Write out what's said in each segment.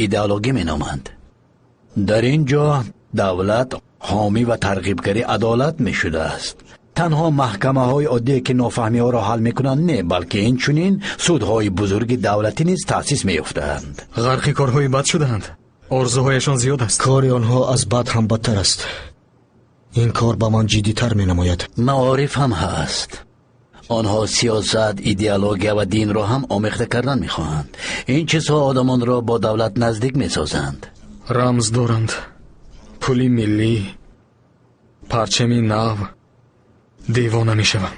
ایدئولوژی مینامند. در اینجا دولت حامی و ترغیبگری عدالت می شده است. تنها محکمه های عادی که نافهمی ها را حل می کنند نه، بلکه این چنین سودهای بزرگ دولتی نیز تأسیس می افتند. غرقی کارهای بد شدند. آرزوهایشان زیاد است. کاری آنها از بد هم بدتر است. این کار با من جدی تر می نماید. معارف هم هست. آنها سیاست، ایدئولوژی و دین را هم آمیخته کردن می خواهند. این چیزها آدمان را با دولت نزدیک می سازند. رمز دارند. پولی ملی، پرچمی نو، دیوانه می شوند.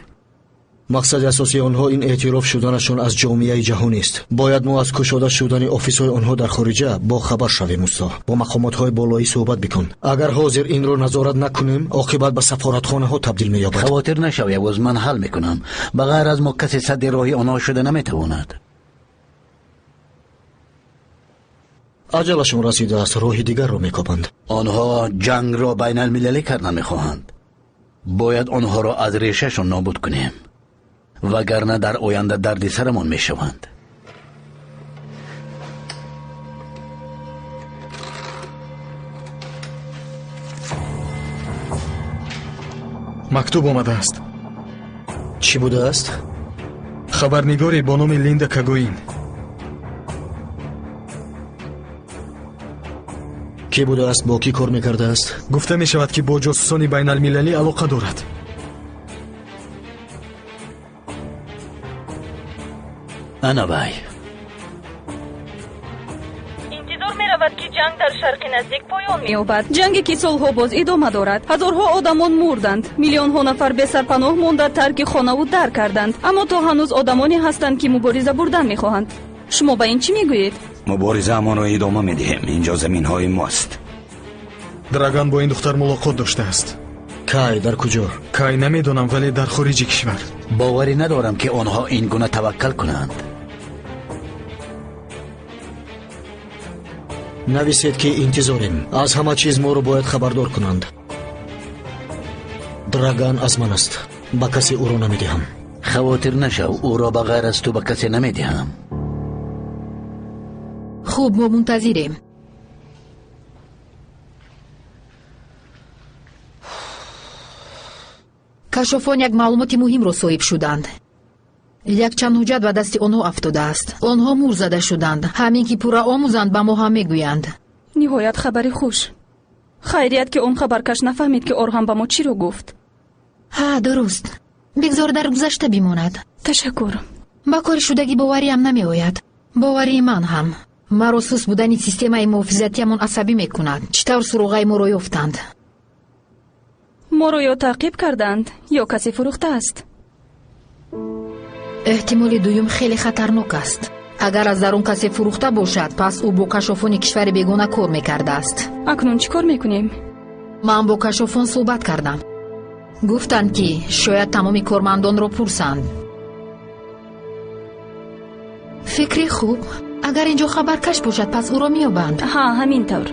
مقصد اساسی آنها این اعتراف شدنشان از جامعه جهانی است. باید ما از کشاده شدن آفیس‌های آنها در خارجه با خبر شویم. مستا با مقامات‌های بالایی صحبت بکن. اگر حاضر این را نظارت نکنیم عاقبت به سفارتخانه ها تبدیل می‌یابد. خاطر نشوی، از من حل میکنم. بغیر از ما کسی صد راهی آنها شده نمیتواند. عجلشون رسیده است، راه دیگر را میکوبند. آنها جنگ را بین المللی کردن میخواهند. باید آنها را از ریشهشون نابود کنیم، وگرنه در آینده دردی سرمان میشوند. مکتوب آمده است. چی بوده است؟ خبرنگاری با نام لیندا کاگوین. کی بوده است؟ با کی کار میکرده است؟ گفته می شود که با جاسوسان بین المللی علاقه دارد. انا بای. انتظار می رود که جنگ در شرق نزدیک پایان می یابد. جنگی که سالها باز ادامه دارد. هزارها آدمان مردند. میلیونها نفر به سرپناه مانده، ترک خانه و در کردند. اما تا هنوز آدمانی هستند که مبارزه بردن میخواهند. شما به این چی میگویید؟ مبارزه امان را ادامه میدهیم. اینجا زمین های ماست. درگان با این دختر ملاقات داشته است. کی؟ در کجا؟ کی نمیدونم، ولی در خارج کشور. باوری ندارم که آنها این گونه توکل کنند. نویسید که انتظاریم. از همه چیز ما رو باید خبردار کنند. درگان از من است. با کسی او رو نمیدهم. خاطر نشو، او را بغیر از تو به کسی نمیدهم. خوب، ما منتظریم. کشافان یک معلومات مهم را صاحب شدند. یک چند حجت به دست آنها افتاده است. آنها مور زده شدند. همین که پورا آموزند به ما هم میگویند. نهایت خبری خوش. خیریت که اون خبرکش نفهمید که اورهان به ما چی رو گفت. ها درست. بگذار در گذشته بماند. تشکر. با کار شدگی باوری هم نمی آید. باوری من هم. مرا سوس بودن سیستم محافظتی من عصبی میکند. چطور سروغای ما رو یافتند؟ ما رو یا تعقیب کردند یا کسی فروخته است. احتمال دوم خیلی خطرناک است. اگر از درون کسی فروخته باشد پس او با کشافان کشور بیگانه کار میکرده است. اکنون چی کار میکنیم؟ من با کشافان صحبت کردم. گفتند که شاید تمامی کارمندان را پرسند. فکری خوب. اگر اینجا خبرکش باشد پس او را میابند. ها همینطور.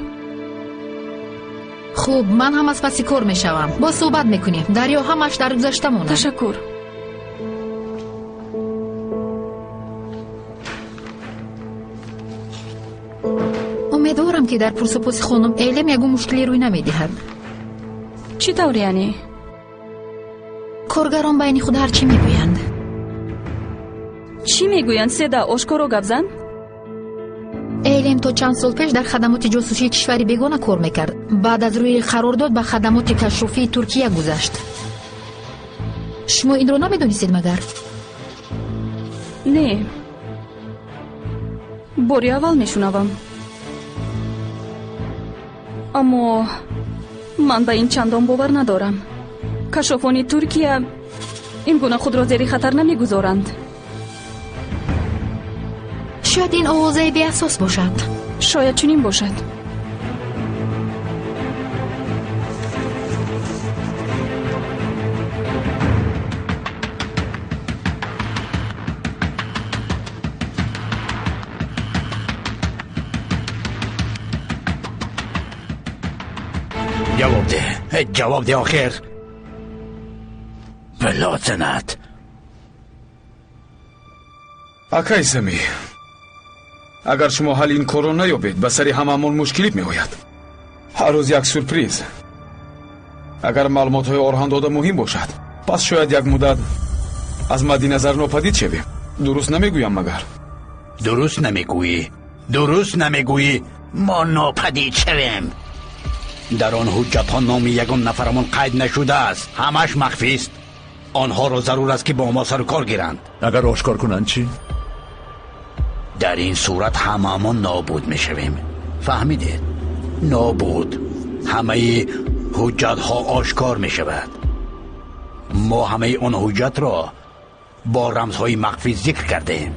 خوب، من هم از پسی کار میشوم. با صحبت میکنیم. دریا همش در گذشته مونه. تشکر. امیدوارم که در پرس و پس خانم علم یکو مشکلی روی نمیدهد. چی طور یعنی؟ کارگران بین خود هرچی میگویند. چی میگویند؟ سیده آشکارا گپ زن؟ علم تا چند سال پیش در خدمات جاسوسی کشوری بیگانه کار میکرد. بعد از روی قرارداد به خدمات کشافی ترکیه گذشت. شما این رو نمیدونستید مگر؟ نه، باری اول میشنوم. اما من به این چندان باور ندارم. کشافان ترکیه این گونه خود را زیر خطر نمیگذارند. شاید این آوازه بی اساس باشد. شاید چنین باشد. جواب ده آخر. بلاتنت. Акай сами. агар шумо ҳалли ин корро наёбед ба сари ҳамаамон мушкилӣ меояд. ҳар рӯз як сюрприз. агар маълумотҳои орҳан дода муҳим бошад, пас шояд як муддат аз мадди назар нопадид шавем. дуруст намегӯям магар? дуруст намегӯӣ. мо нопадид шавем. дар он ҳуҷҷатҳо номи ягон нафарамон қайд нашудааст. ҳамаш махфист. онҳоро зарур аст ки бо мо сару кор гиранд. агар ошкор кунанд чӣ? дар ин сурат ҳамаамон нобуд мешавем. фаҳмидед? нобуд. ҳамаи ҳуҷҷатҳо ошкор мешавад. мо ҳамаи он ҳуҷҷатро бо рамзҳои махфӣ зикр кардем.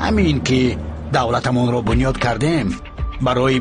ҳамин ки давлатамонро бунёд кардем барои